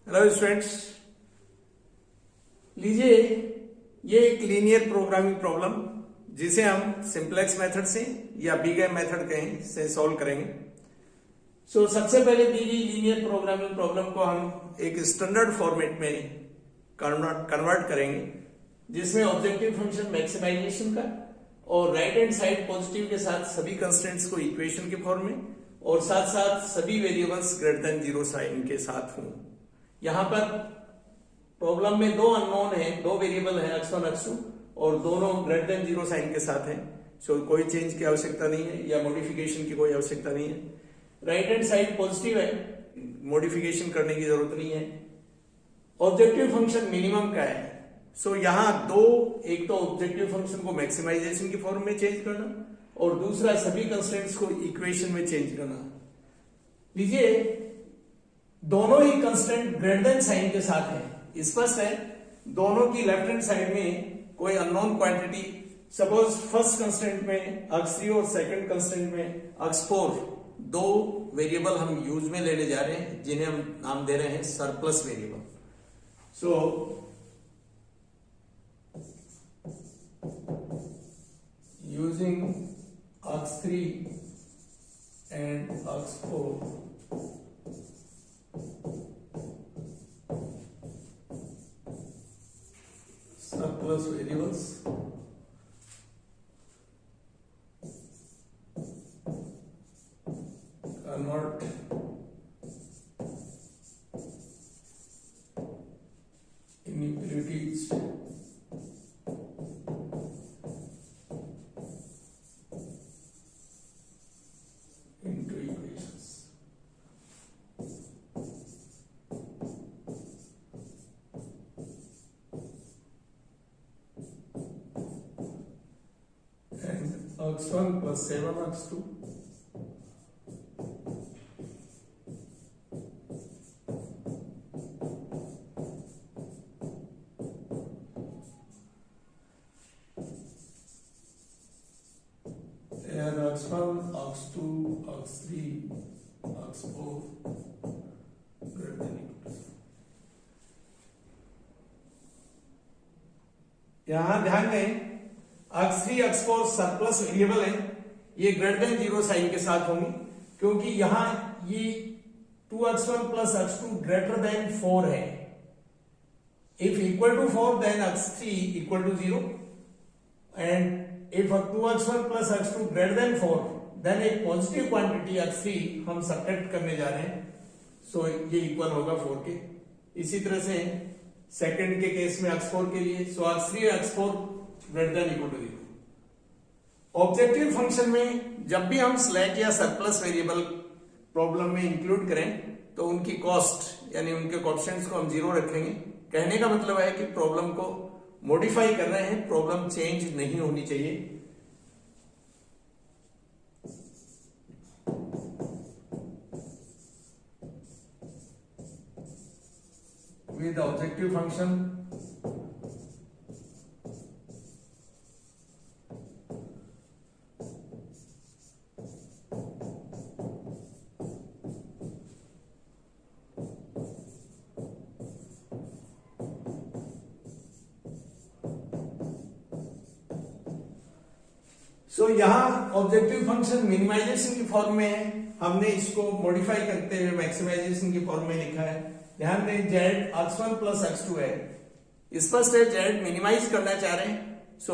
Hello students, लीजिए ये एक लीनियर प्रोग्रामिंग प्रॉब्लम जिसे हम सिंप्लेक्स मेथड से या बीगेम मेथड कहें से सॉल्व करेंगे। सबसे पहले दी गई लीनियर प्रोग्रामिंग प्रॉब्लम को हम एक स्टैंडर्ड फॉर्मेट में कन्वर्ट करेंगे, जिसमें ऑब्जेक्टिव फंक्शन मैक्सिमाइजेशन का और राइट हैंड साइड पॉजिटिव के साथ सभी कंस्टेंट्स को इक्वेशन के फॉर्म में और साथ साथ सभी variables greater than zero sine के साथ हों। यहां पर प्रॉब्लम में दो अननोन है, दो वेरिएबल है x1 x2 और दोनों ग्रेटर देन जीरो साइन के साथ हैं। कोई चेंज की आवश्यकता नहीं है या मॉडिफिकेशन की कोई आवश्यकता नहीं है। राइट हैंड साइड पॉजिटिव है, मॉडिफिकेशन करने की जरूरत नहीं है। ऑब्जेक्टिव फंक्शन मिनिमम का है। यहां दो, एक तो ऑब्जेक्टिव फंक्शन को मैक्सिमाइजेशन की फॉर्म में चेंज करना और दूसरा सभी कंस्टेंट्स को इक्वेशन में चेंज करना। लीजिए दोनों ही कंस्टेंट ग्रेटर देन साइन के साथ है, स्पष्ट है। दोनों की लेफ्ट हैंड साइड में कोई unknown quantity, suppose first constant में x3 और सेकंड कंस्टेंट में x4, दो वेरिएबल हम यूज में लेने जा रहे हैं जिन्हें हम नाम दे रहे हैं surplus variable. Using x3 and x4 surplus variables, convert inequalities into equations. x1 plus 7x2 and x1, x2, x3, x4 greater than equal to 0. यहां ध्यान दें x3 x4 सरप्लस वेरिएबल है, ये ग्रेटर देन जीरो साइन के साथ होंगी क्योंकि यहां ये 2x1 plus x2 greater than 4 है। If equal to 4 then x3 equal to 0 and if 2x1 plus x2 greater than 4 then एक पॉजिटिव क्वांटिटी x3 हम सब्ट्रैक्ट करने जा रहे हैं। ये इक्वल होगा 4 के। इसी तरह से सेकंड के केस में x4 के लिए x3 x4 greater than equal to 0। Objective function में जब भी हम स्लैक या सरप्लस वेरिएबल प्रॉब्लम में इंक्लूड करें तो उनकी कॉस्ट यानी उनके कोएफिशिएंट्स को हम 0 रखेंगे। कहने का मतलब है कि प्रॉब्लम को मॉडिफाई कर रहे हैं, प्रॉब्लम चेंज नहीं होनी चाहिए। विद ऑब्जेक्टिव फंक्शन यहां ऑब्जेक्टिव फंक्शन मिनिमाइजेशन की फॉर्म में है, हमने इसको मॉडिफाई करते हुए मैक्सिमाइजेशन की फॉर्म में लिखा है। ध्यान दें z x1 प्लस x2 है, स्पष्ट है z मिनिमाइज करना चाह रहे हैं।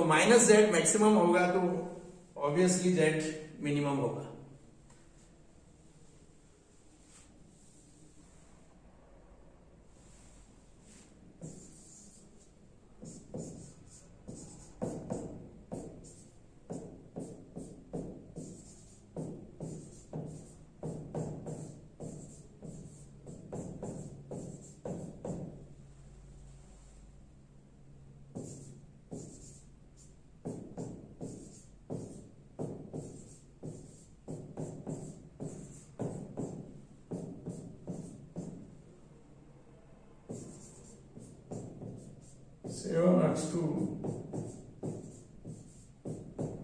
माइनस z मैक्सिमम होगा तो ऑब्वियसली z मिनिमम होगा। x2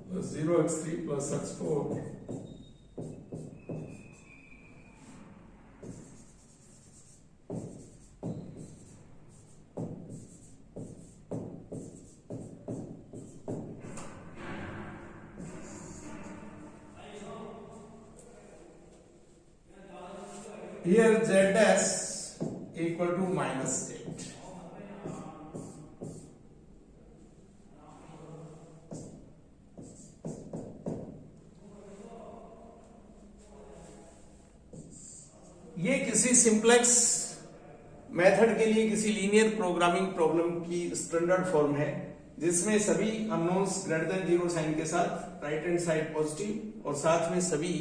plus 0x3 plus x4 greater here z dash equal to minus 8. ये किसी सिंप्लेक्स मेथड के लिए किसी लीनियर प्रोग्रामिंग प्रॉब्लम की स्टैंडर्ड फॉर्म है, जिसमें सभी अननोन्स ग्रेटर देन 0 साइन के साथ राइट हैंड साइड पॉजिटिव और साथ में सभी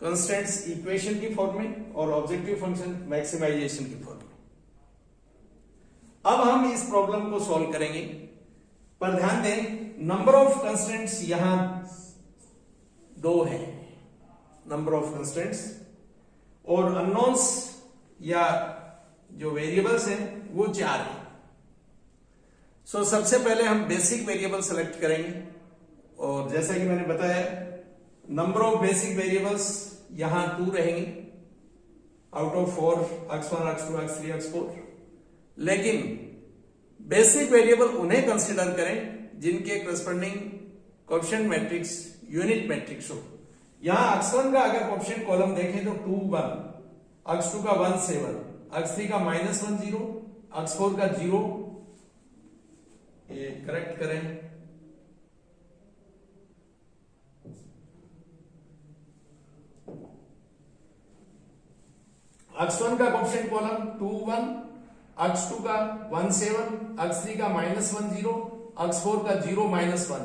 कंस्टेंट्स इक्वेशन की फॉर्म में और ऑब्जेक्टिव फंक्शन मैक्सिमाइजेशन की फॉर्म में। अब हम इस प्रॉब्लम को सॉल्व करेंगे, पर ध्यान दें नंबर ऑफ कंस्टेंट्स यहां 2 है, नंबर ऑफ कंस्टेंट्स, और अननोन्स या जो वेरिएबल्स हैं वो 4 है। सो सबसे पहले हम बेसिक वेरिएबल सेलेक्ट करेंगे, और जैसा कि मैंने बताया नंबर ऑफ बेसिक वेरिएबल्स यहां 2 रहेंगे out of 4, x1, x2, x3, x4। लेकिन बेसिक वेरिएबल उन्हें कंसीडर करें जिनके corresponding coefficient matrix unit matrix हो। यहां x1 का अगर कोएफिशिएंट कॉलम देखें तो 2 1, x2 का 1 7, x3 का -1 0, x4 का 0। ये करेक्ट करें, x1 का कोएफिशिएंट कॉलम 2 1, x2 का 1 7, x3 का -1 0, x4 का 0 -1।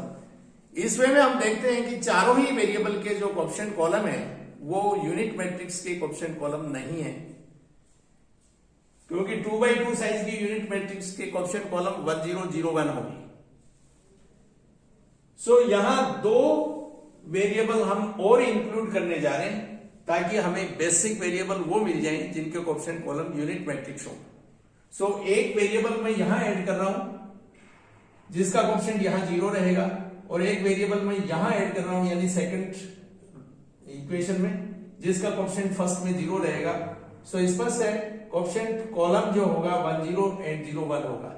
इस वे में हम देखते हैं कि चारों ही वेरिएबल के जो कोएफिशिएंट कॉलम है वो यूनिट मैट्रिक्स के कोएफिशिएंट कॉलम नहीं है, क्योंकि 2x2 साइज की यूनिट मैट्रिक्स के कोएफिशिएंट कॉलम 1 0 0 1 होगी। सो यहां 2 वेरिएबल हम और इंक्लूड करने जा रहे हैं ताकि हमें बेसिक वेरिएबल वो मिल जाए जिनके कोएफिशिएंट कॉलम यूनिट मैट्रिक्स हो। सो एक वेरिएबल मैं यहां ऐड कर रहा हूं जिसका कोएफिशिएंट यहां 0 रहेगा, और एक वेरिएबल मैं यहां ऐड कर रहा हूं यानी सेकंड इक्वेशन में, जिसका कोएफिशिएंट फर्स्ट में 0 रहेगा। सो स्पष्ट है कोएफिशिएंट कॉलम जो होगा 1 0 एंड 0 1 होगा।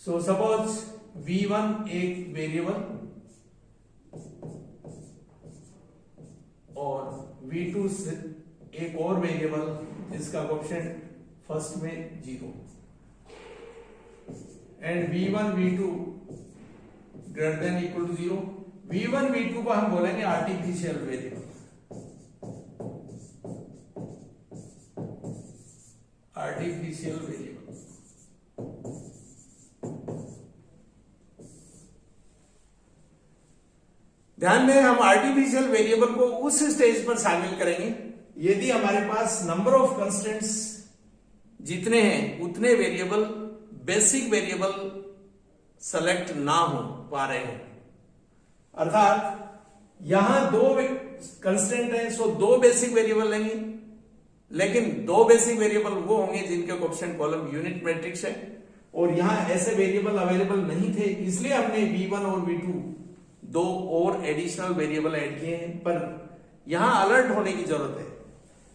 सो सपोज v1 एक वेरिएबल और v2 एक और वेरिएबल जिसका कोएफिशिएंट फर्स्ट में 0, and v1 v2 greater than equal to 0। v1 v2 को हम बोलेंगे आर्टिफिशियल वेरिएबल, आर्टिफिशियल वेरिएबल। ध्यान दें हम आर्टिफिशियल वेरिएबल को उस स्टेज पर शामिल करेंगे यदि हमारे पास नंबर ऑफ कंस्टेंट्स जितने हैं उतने वेरिएबल बेसिक वेरिएबल सेलेक्ट ना हो पा रहे हो। अर्थात यहां 2 कंस्टेंट है, सो 2 बेसिक वेरिएबल लेंगे, लेकिन 2 बेसिक वेरिएबल वो होंगे जिनके कोएफिशिएंट कॉलम यूनिट मैट्रिक्स है, और यहां ऐसे वेरिएबल अवेलेबल नहीं थे, इसलिए हमने v1 और v2 2 और एडिशनल वेरिएबल ऐड किए हैं। पर यहां अलर्ट होने की जरूरत है।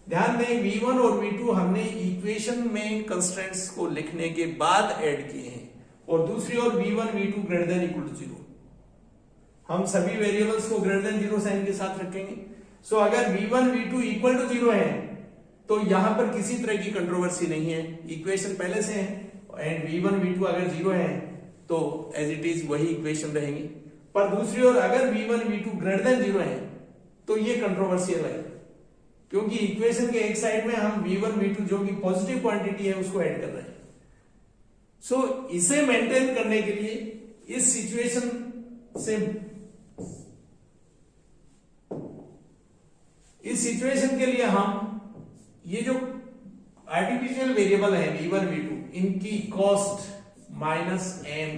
ध्यान दें v1 और v2 हमने इक्वेशन में कंस्ट्रेंट्स को लिखने के बाद ऐड किए हैं, और दूसरी ओर v1 v2 greater than equal to 0। हम सभी वेरिएबल्स को ग्रेटर देन 0 साइन के साथ रखेंगे। सो अगर v1 v2 इक्वल टू 0 है तो यहां पर किसी तरह की कंट्रोवर्सी नहीं है, इक्वेशन पहले से है, एंड v1 v2 अगर 0 है तो एज इट इज वही इक्वेशन रहेंगी। पर दूसरी ओर अगर v1 v2 ग्रेटर देन 0 है तो ये कंट्रोवर्शियल है, क्योंकि इक्वेशन के एक साइड में हम v1 v2 जो कि पॉजिटिव क्वांटिटी है उसको ऐड कर रहे हैं। सो इसे मेंटेन करने के लिए इस सिचुएशन से के लिए हम ये जो आर्टिफिशियल वेरिएबल है v1 v2 इनकी कॉस्ट -n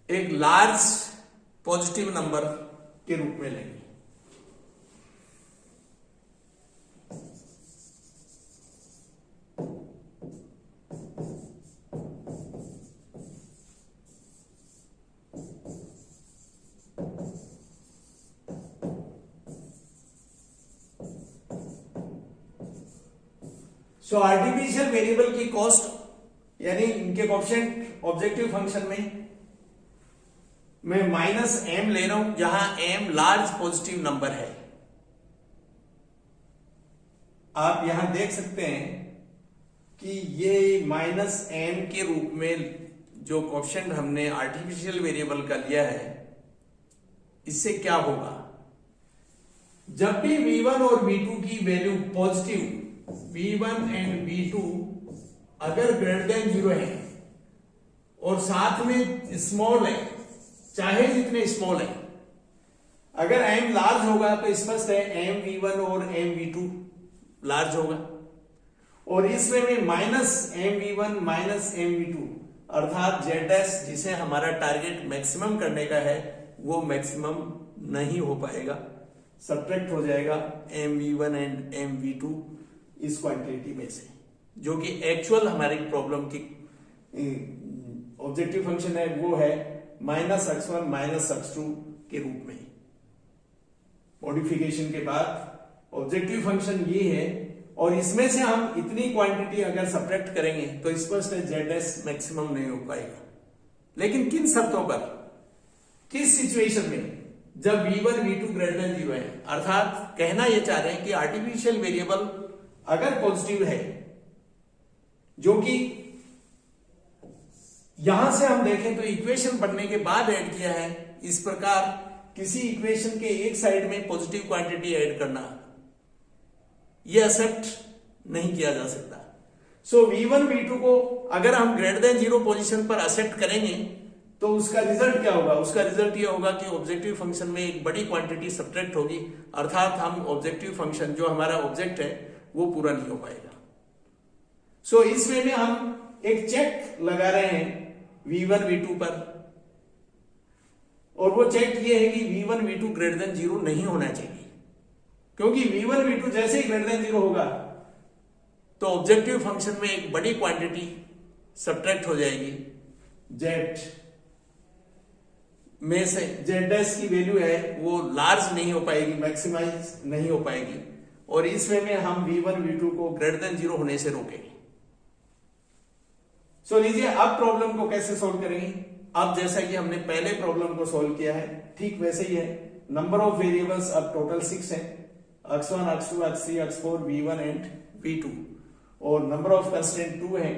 एक लार्ज पॉजिटिव नंबर के रूप में लेंगे। सो आर्टिफिशियल वेरिएबल की कॉस्ट यानी इनके कोएफिशिएंट ऑब्जेक्टिव फंक्शन में मैं माइनस एम ले रहा हूं, जहां एम लार्ज पॉजिटिव नंबर है। आप यहां देख सकते हैं कि ये माइनस एम के रूप में जो कोएफिशिएंट हमने आर्टिफिशियल वेरिएबल का लिया है, इससे क्या होगा, जब भी v1 और v2 की value positive, v1 and v2 अगर ग्रेटर देन 0 है और साथ में स्मॉल है, चाहे जितने स्मॉल है, अगर m लार्ज होगा तो स्पष्ट है m v1 और m v2 लार्ज होगा। और इसमें में minus M v1 minus M v2 अर्थात z' जिसे हमारा टारगेट मैक्सिमम करने का है, वो मैक्सिमम नहीं हो पाएगा, सब्ट्रैक्ट हो जाएगा M v1 and M v2 इस क्वांटिटी में से, जो कि एक्चुअल हमारी प्रॉब्लम की ऑब्जेक्टिव फंक्शन है, वो है माइनस x1 माइनस x2 के रूप में। मॉडिफिकेशन के बाद ऑब्जेक्टिव फंक्शन ये है, और इसमें से हम इतनी क्वांटिटी अगर सब्ट्रैक्ट करेंगे तो स्पष्ट है z' मैक्सिमम नहीं हो पाएगा। लेकिन किन शर्तों पर, किस सिचुएशन में, जब v1 v2 ग्रेटर देन 0 है, अर्थात कहना यह चाह रहे हैं कि आर्टिफिशियल वेरिएबल अगर पॉजिटिव है, जो कि यहां से हम देखें तो इक्वेशन पढ़ने के बाद ऐड किया है, इस प्रकार किसी इक्वेशन के एक साइड में पॉजिटिव क्वांटिटी ऐड करना यह एक्सेप्ट नहीं किया जा सकता। सो v1 v2 को अगर हम ग्रेटर देन 0 पोजीशन पर एक्सेप्ट करेंगे तो उसका रिजल्ट क्या होगा, उसका रिजल्ट यह होगा कि ऑब्जेक्टिव फंक्शन में एक बड़ी क्वांटिटी सब्ट्रैक्ट होगी, अर्थात हम ऑब्जेक्टिव फंक्शन जो हमारा ऑब्जेक्ट है वो पूरा नहीं हो पाएगा। सो इस वे में हम एक चेक लगा रहे हैं v1 v2 पर, और वो चेक ये है कि v1 v2 ग्रेटर देन 0 नहीं होना चाहिए, क्योंकि v1 v2 जैसे ही ग्रेटर देन 0 होगा तो ऑब्जेक्टिव फंक्शन में एक बड़ी क्वांटिटी सब्ट्रैक्ट हो जाएगी, z में से z' की वैल्यू है वो लार्ज नहीं हो पाएगी, मैक्सिमाइज नहीं हो पाएगी, और इस वे में हम v1 v2 को ग्रेटर देन 0 होने से रोकेंगे। सो लीजिए अब प्रॉब्लम को कैसे सोल्व करेंगे। अब जैसा कि हमने पहले प्रॉब्लम को सोल्व किया है ठीक वैसे ही है। नंबर ऑफ वेरिएबल्स अब टोटल 6 है, x1 x2 x3 x4 v1 and v2, और नंबर ऑफ कंस्टेंट 2 है,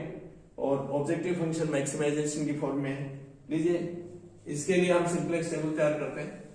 और ऑब्जेक्टिव फंक्शन मैक्सिमाइजेशन की फॉर्म में है। लीजिए इसके लिए हम सिंपलेक्स टेबल तैयार करते हैं।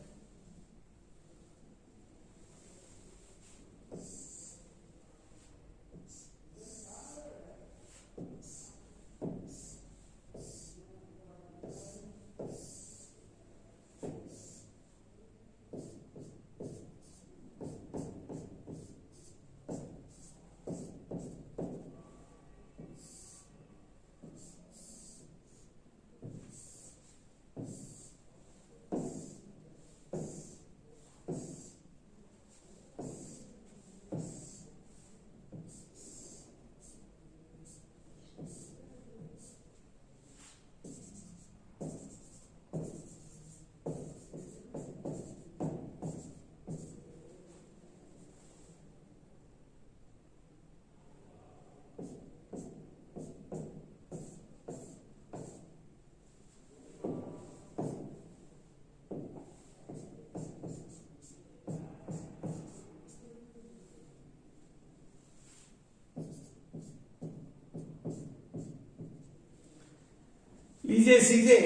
लीजिए सीधे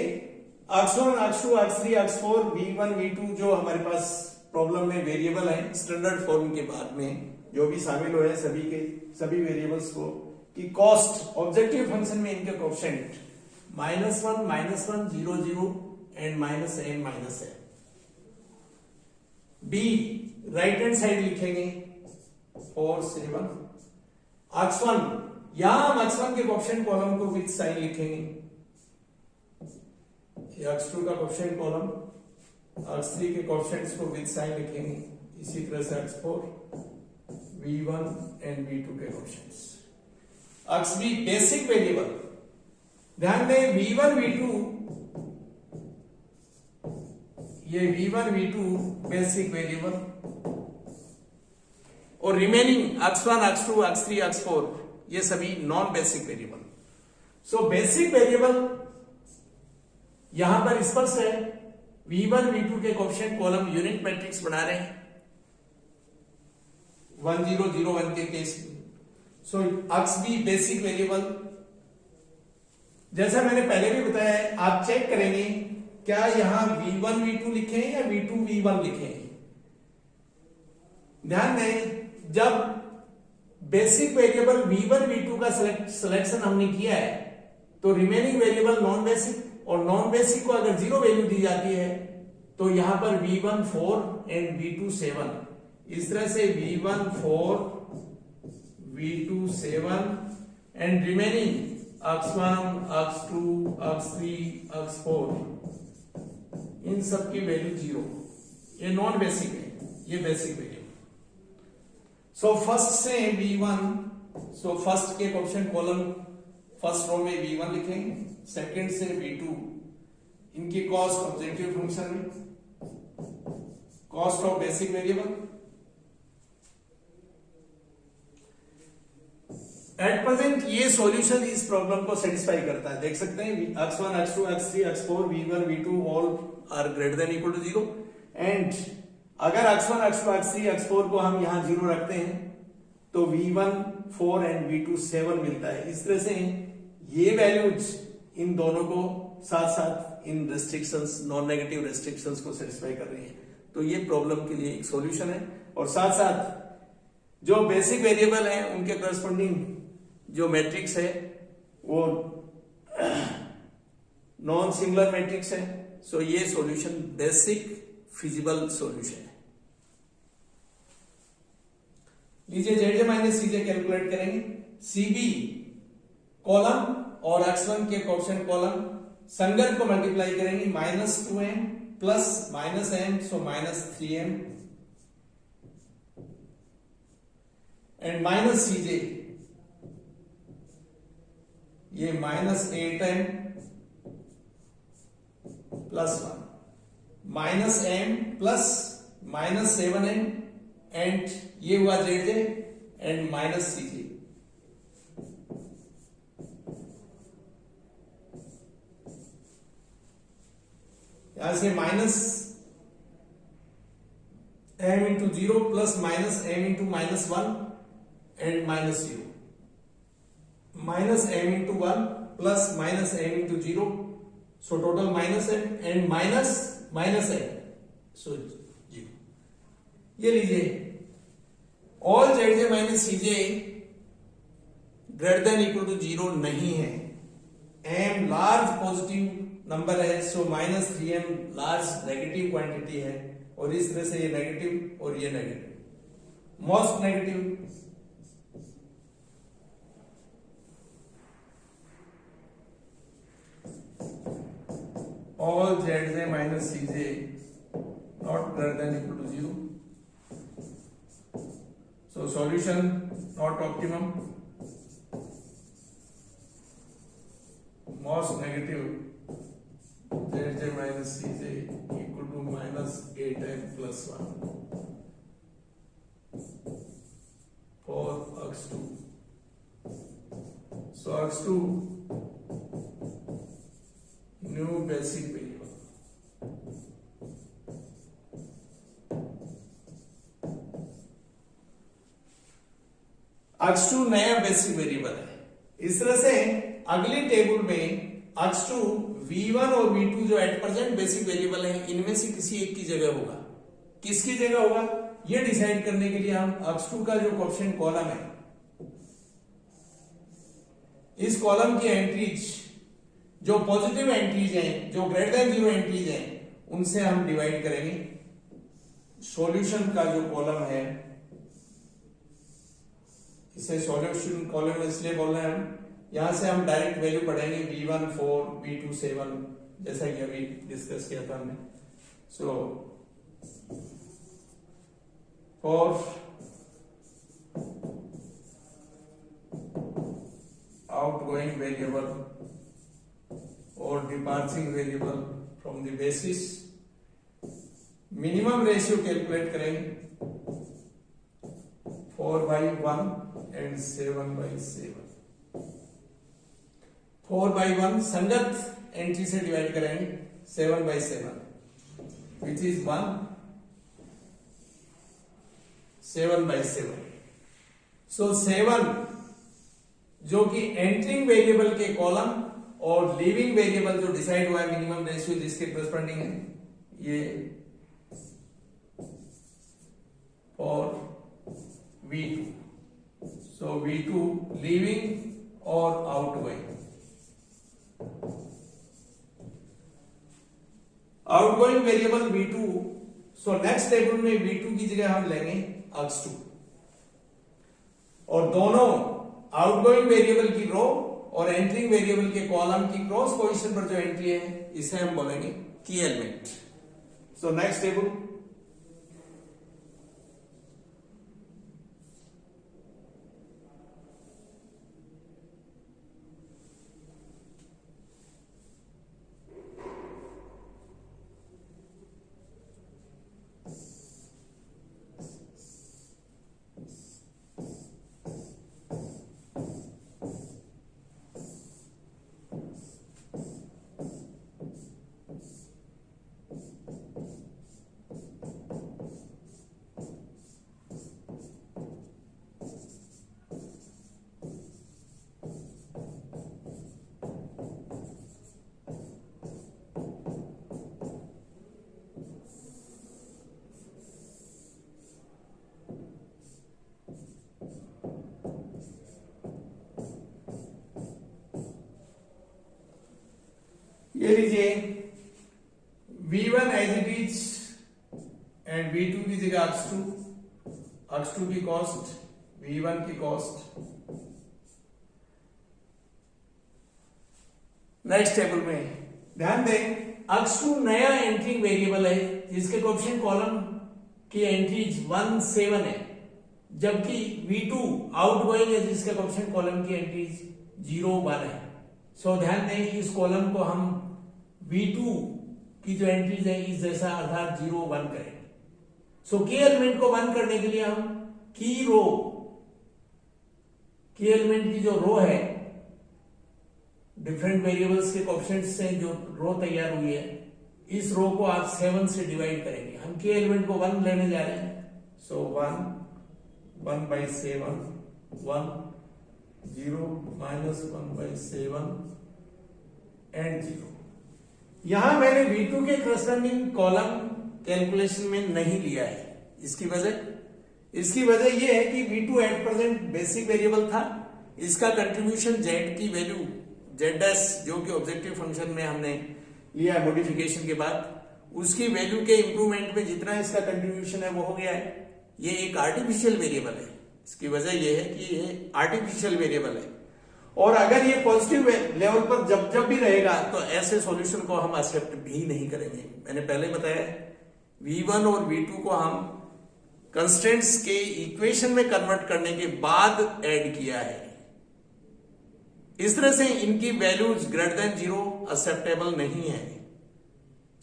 x1 x2 x3 x4 v1 v2 जो हमारे पास प्रॉब्लम में वेरिएबल है, स्टैंडर्ड फॉर्म के बाद में जो भी शामिल हुए सभी वेरिएबल्स को, कि कॉस्ट ऑब्जेक्टिव फंक्शन में इनके coefficient -1 0 0 and -n -n। B right hand side लिखेंगे 4 7। x1 यहां हम x1 के कोएफिशिएंट कॉलम को विद साइन लिखेंगे, x2 का कोएफिशिएंट कॉलम, x3 के कोएफिशिएंट्स को विद साइन लिखेंगे, इसी तरह से x4 v1 एंड v2 के कोएफिशिएंट्स। xb बेसिक वेरिएबल, ध्यान दें v1 v2, ये v1 v2 बेसिक वेरिएबल, और remaining x1 x2 x3 x4 ये सभी non basic variable. So basic variable यहां पर स्पष्ट है V1 V2 के कोएफिशिएंट कॉलम यूनिट मैट्रिक्स बना रहे हैं 1001 के केस में। सो अक्स भी बेसिक वेरिएबल, जैसा मैंने पहले भी बताया है, आप चेक करेंगे क्या यहां V1 V2 लिखे हैं या V2 V1 लिखे हैं। ध्यान दें, जब बेसिक वेरिएबल V1 V2 का सिलेक्शन हमने किया है तो रिमेनिंग वेरिएबल नॉन बेसिक, और नॉन बेसिक को अगर 0 वैल्यू दी जाती है तो यहां पर V1 4 एंड V2 7, इस तरह से V1 4 V2 7 एंड रिमेनिंग अक्स 1 अक्स 2 अक्स 3 अक्स 4, इन सब की वैल्यू 0। ये नॉन बेसिक है, ये बेसिक वेरिएबल। सो फर्स्ट से V1, सो फर्स्ट के कोएफिशिएंट कॉलम फर्स्ट रो में V1 लिखेंगे, सेकंड से V2, इनकी कॉस्ट ऑब्जेक्टिव फंक्शन में cost of basic variable. At present ये सॉल्यूशन इस प्रॉब्लम को सेटिस्फाई करता है। देख सकते हैं x1 x2 x3 x4 v1 v2 all are greater than equal to 0, and अगर x1 x2 x3 x4 को हम यहां 0 रखते हैं तो v1 4 एंड v2 7 मिलता है। इस तरह से ये वैल्यूज इन दोनों को साथ साथ इन रेस्ट्रिक्शंस, नॉन नेगेटिव रेस्ट्रिक्शंस को सेटिस्फाई कर रही है। तो ये प्रॉब्लम के लिए एक सॉल्यूशन है, और साथ साथ जो बेसिक वेरिएबल है उनके करस्पॉन्डिंग जो मैट्रिक्स है वो नॉन सिंगुलर मैट्रिक्स है। सो ये सॉल्यूशन बेसिक फिजिबल सॉल्यूशन है। लीजिए जेड माइनस सीजे कैलकुलेट करेंगे। सीबी कॉलम और x1 के कोएफिशिएंट कॉलम संगत को मल्टीप्लाई करेंगे, -2m plus -m, so -3m and minus CJ ये -8m plus 1, -m plus -7m and ये हुआ जेड एंड माइनस सीजे। यहां से -m into 0 plus -m into -1 and -0, -m into 1 plus -m into 0, so total -m and -m, so 0। ये लीजिए all Z minus CJ greater than equal to 0 नहीं है। m large positive number है, सो -3m large negative quantity है, और इस तरह से ये नेगेटिव और ये negative, most negative. All Z minus CJ not greater than equal to 0, so solution not optimum, most negative zj minus cj equal to -8m plus 1 for x2, so x2 new basic variable। x2 नया basic variable है। इस तरह से अगली table में x2 v1 और v2 जो at present basic variable है इनमें से किसी एक की जगह होगा। किसकी जगह होगा ये डिसाइड करने के लिए हम x2 का जो कोएफिशिएंट कॉलम है, इस कॉलम की एंट्रीज जो पॉजिटिव एंट्रीज हैं, जो ग्रेटर देन 0 एंट्रीज हैं, उनसे हम डिवाइड करेंगे। सॉल्यूशन का जो कॉलम है इसे सॉल्यूशन कॉलम इसलिए बोल रहे हैं हम, यहां से हम डायरेक्ट वैल्यू पढ़ेंगे v1 4 v2 7, जैसा कि अभी डिस्कस किया था हमने। सो फॉर आउटगोइंग वेरिएबल और departuring variable from the basis, minimum ratio calculate करेंगे 4/1 एंड 7/7। 4/1 संगत एंट्री से डिवाइड करेंगे 7/7, विच इज 1 7/7। सो 7 जो कि एंटरिंग वेरिएबल के कॉलम और लीविंग वेरिएबल जो डिसाइड हुआ है मिनिमम रेशियो जिसके करस्पॉन्डिंग है ये और V2। सो V2 लीविंग और outgoing. Outgoing variable V2। So next table में V2 की जगह हम लेंगे x2 और दोनों आउटगोइंग वेरिएबल की रो और एंटरिंग वेरिएबल के कॉलम की क्रॉस पोजीशन पर जो एंट्री है इसे हम बोलेंगे की एलिमेंट। सो नेक्स्ट टेबल ये लीजिए V1 as it is and V2 की जगह x2 की कॉस्ट V1 की कॉस्ट। नेक्स्ट टेबल में ध्यान दें x2 नया एंट्रिंग वेरिएबल है जिसके कोएफिशिएंट कॉलम की एंट्रीज 1 7 है, जबकि V2 आउटगोइंग है जिसके कोएफिशिएंट कॉलम की एंट्रीज 0 1 है। सो ध्यान दें इस कॉलम को हम V2 की जो एंट्रीज है इस जैसा अर्थात 0 1 करेंगे। सो की एलिमेंट को 1 करने के लिए हम की एलिमेंट की जो रो है डिफरेंट वेरिएबल्स के कोएफिशिएंट्स से जो रो तैयार हुई है इस रो को आप 7 से डिवाइड करेंगे। हम की एलिमेंट को 1 लेने जा रहे हैं। सो 1/7 1 0 -1/7 एंड 0। यहां मैंने V2 के करस्पॉन्डिंग कॉलम कैलकुलेशन में नहीं लिया है। इसकी वजह यह है कि V2 at present basic variable था। इसका कंट्रीब्यूशन Z की वैल्यू Z' जो कि ऑब्जेक्टिव फंक्शन में हमने लिया मॉडिफिकेशन के बाद उसकी वैल्यू के इंप्रूवमेंट में जितना इसका कंट्रीब्यूशन है वो हो गया है। ये एक आर्टिफिशियल वेरिएबल है। इसकी वजह यह है कि ये आर्टिफिशियल वेरिएबल है और अगर ये पॉजिटिव लेवल पर जब भी रहेगा तो ऐसे सॉल्यूशन को हम एक्सेप्ट भी नहीं करेंगे। मैंने पहले बताया V1 और V2 को हम कंस्ट्रेंट्स के इक्वेशन में कन्वर्ट करने के बाद ऐड किया है। इस तरह से इनकी वैल्यूज ग्रेटर देन 0 एक्सेप्टेबल नहीं है।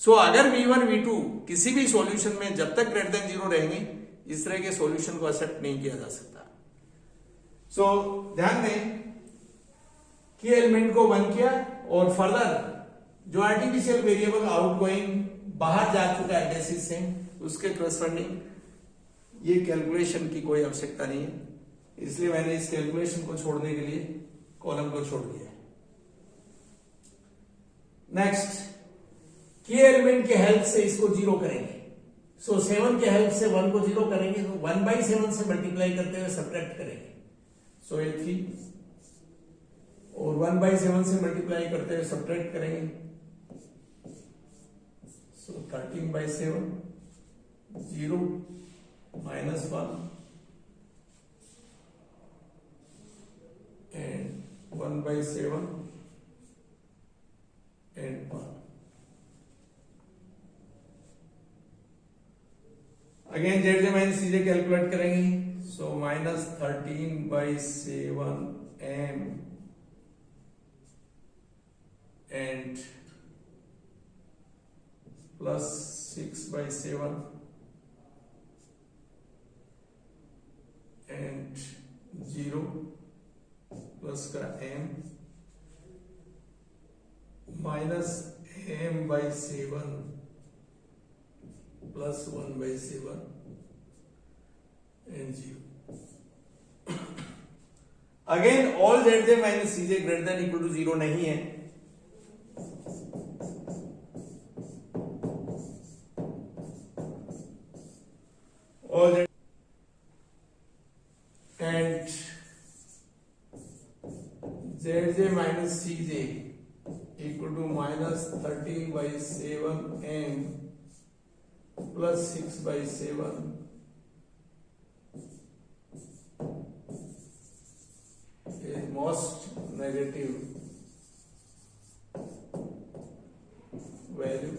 सो अगर V1 V2 किसी भी सॉल्यूशन में जब तक ग्रेटर देन 0 रहेंगे इस तरह के सॉल्यूशन को एक्सेप्ट नहीं किया जा सकता। सो ध्यान दें की एलिमेंट को 1 किया और फर्दर जो आर्टिफिशियल वेरिएबल आउटगोइंग बाहर जा चुका है बेसिस से उसके करस्पॉन्डिंग ये कैलकुलेशन की कोई आवश्यकता नहीं है, इसलिए मैंने इस कैलकुलेशन को छोड़ने के लिए कॉलम को छोड़ दिया है। नेक्स्ट की एलिमेंट के हेल्प से इसको 0 करेंगे। सो 7 के हेल्प से 1 को 0 करेंगे तो 1/7 से मल्टीप्लाई करते हुए सब्ट्रैक्ट करेंगे। सो ये 3 और 1/7 से मल्टीप्लाई करते हुए सब्ट्रैक्ट करेंगे। So 13/7 0 -1 and 1/7 and 1। Again Z minus सीधे कैलकुलेट करेंगे। So -13/7 m and plus 6/7 and 0 plus का m -m/7 plus 1/7 and 0. Again all zj minus cj greater than equal to 0 नहीं है, all z and zj minus cj equal to minus 13/7 and plus 6/7 is most negative value.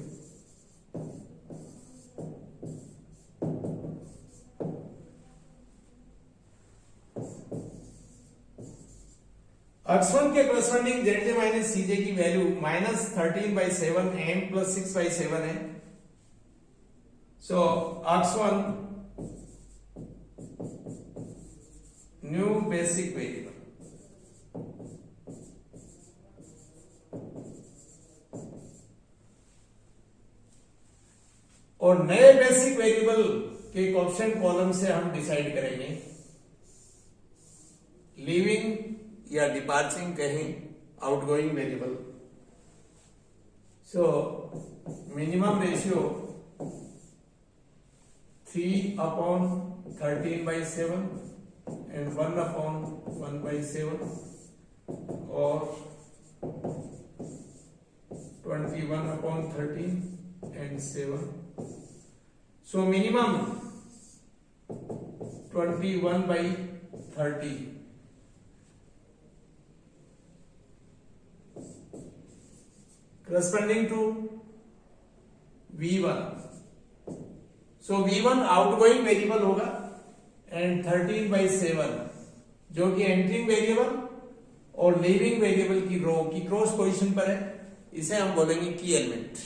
X1 के corresponding zj minus cj की value minus 13/7 m plus 6/7 है. सो X1 new basic variable, और नए basic variable के coefficient column से हम decide करेंगे leaving या डिपार्चिंग कहीं outgoing variable. So minimum ratio 3/13/7 and 1/1/7 or 21/13 and 7. So minimum 21/30 corresponding to V1. So V1 outgoing variable होगा एंड 13/7 जो कि एंट्रिंग वेरिएबल और लीविंग वेरिएबल की रो की क्रॉस पोजीशन पर है, इसे हम बोलेंगे की element.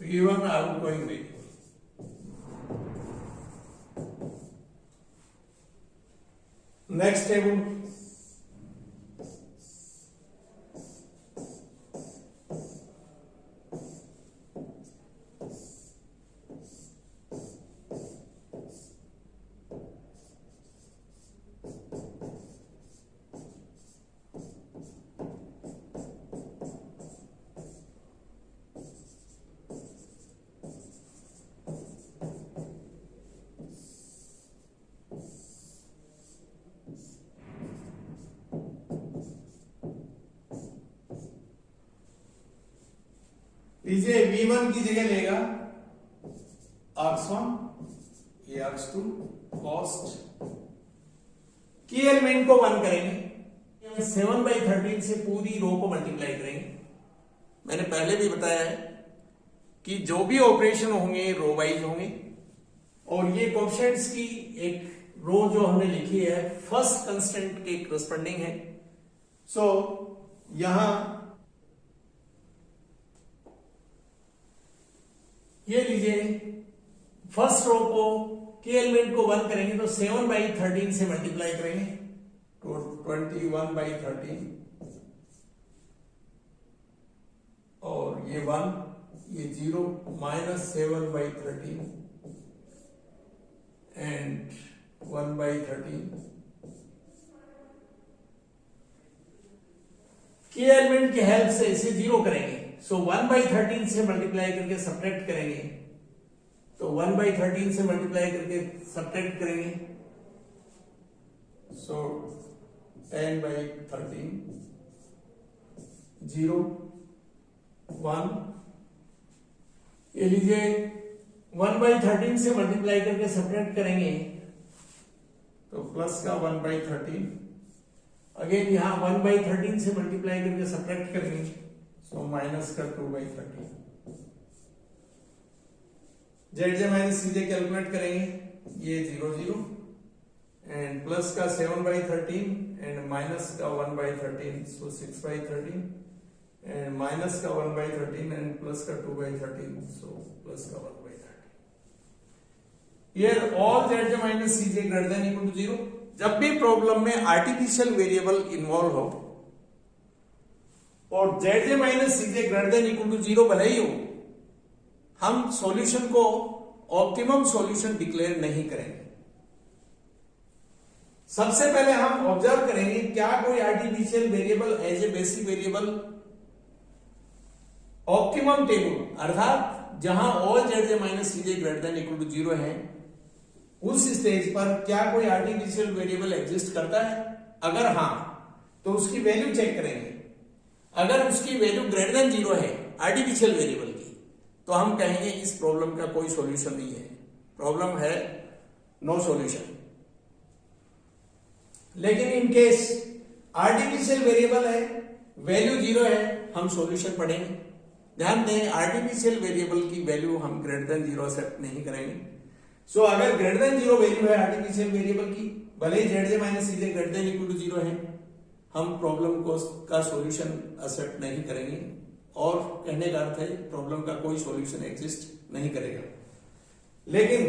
V1 outgoing variable. Next table, लीजिए V1 की जगह लेगा X1, ये X2 कॉस्ट. की एलिमेंट को 1 करेंगे, 7/13 से पूरी रो को मल्टीप्लाई करेंगे. मैंने पहले भी बताया है कि जो भी ऑपरेशन होंगे रो वाइज होंगे, और ये कोएफिशिएंट्स की एक रो जो हमने लिखी है फर्स्ट कांस्टेंट के करस्पॉन्डिंग है. सो यहां ये लीजिए फर्स्ट रो को के एलिमेंट को 1 करेंगे तो 7/13 से मल्टीप्लाई करेंगे तो 21/13 और ये 1 ये 0 माइनस 7/13 एंड 1/13. के एलिमेंट की हेल्प से इसे 0 करेंगे. सो 1/13 से मल्टीप्लाई करके सब्ट्रैक्ट करेंगे तो 1/13 से मल्टीप्लाई करके सब्ट्रैक्ट करेंगे सो 10/13 0 1. ये लीजिए 1/13 से मल्टीप्लाई करके सब्ट्रैक्ट करेंगे तो प्लस का 1/13. अगेन यहां 1/13 से मल्टीप्लाई करके सब्ट्रैक्ट करेंगे सो माइनस का 2/13. zj माइनस cj कैलकुलेट करेंगे, ये 0 0 एंड प्लस का 7/13 एंड माइनस का 1/13 सो 6/13 एंड माइनस का 1/13 एंड प्लस का 2/13 सो प्लस का 1/13. Here all Z minus C J greater than equal to 0। जब भी प्रॉब्लम में आर्टिफिशियल वेरिएबल इन्वॉल्व हो और Z J minus C J greater than equal to 0 भले ही हो, हम सॉल्यूशन को ऑप्टिमम सॉल्यूशन डिक्लेयर नहीं करेंगे। सबसे पहले हम ऑब्जर्व करेंगे क्या कोई artificial variable as a basic variable optimum table, अर्थात जहां all Z J minus C J greater than equal to 0 है, उस स्टेज पर क्या कोई आर्टिफिशियल वेरिएबल एग्जिस्ट करता है। अगर हां तो उसकी वैल्यू चेक करेंगे। अगर उसकी वैल्यू ग्रेटर देन 0 है आर्टिफिशियल वेरिएबल की, तो हम कहेंगे इस प्रॉब्लम का कोई सॉल्यूशन नहीं है, प्रॉब्लम है नो सॉल्यूशन। लेकिन इन केस आर्टिफिशियल वेरिएबल है, वैल्यू 0 है, हम सॉल्यूशन पढ़ेंगे। ध्यान दें, आर्टिफिशियल वेरिएबल की वैल्यू हम ग्रेटर देन 0 एक्सेप्ट नहीं करेंगे। सो अगर ग्रेटर देन 0 वैल्यू है आर्टिफिशियल वेरिएबल की, भले ही Z J minus C J greater than equal to 0 है, हम प्रॉब्लम को का सॉल्यूशन एक्सेप्ट नहीं करेंगे और कहने का अर्थ है प्रॉब्लम का कोई सॉल्यूशन एग्जिस्ट नहीं करेगा। लेकिन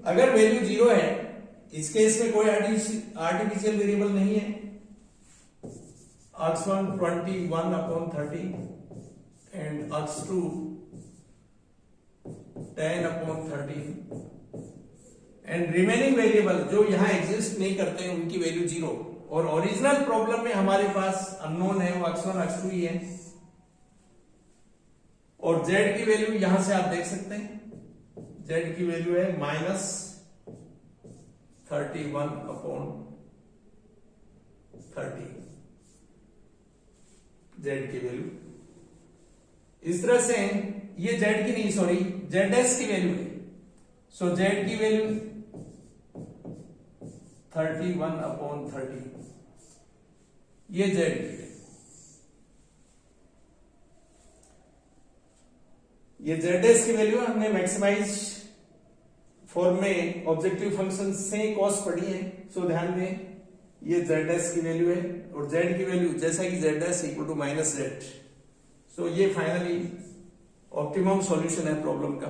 अगर वैल्यू 0 है, इस केस में कोई आर्टिफिशियल वेरिएबल नहीं है, x1 21/30 and x2 10/30 and remaining variable जो यहां एग्जिस्ट नहीं करते हैं उनकी वैल्यू 0, और ओरिजिनल प्रॉब्लम में हमारे पास अननोन है वो x1 x2 ही है, और z की वैल्यू यहां से आप देख सकते हैं, z की वैल्यू है -31/30 z की वैल्यू। इस तरह से ये z की नहीं, सॉरी zs की वैल्यू है। सो z की वैल्यू 31/30, ये z की है। ये zs की वैल्यू हमने मैक्सिमाइज फॉर्म में ऑब्जेक्टिव फंक्शन से कॉस पढ़ी है। सो ध्यान दें, ये zs की वैल्यू है और z की वैल्यू जैसा कि zs इक्वल टू -z। सो ये फाइनली ऑप्टिमम सॉल्यूशन है प्रॉब्लम का।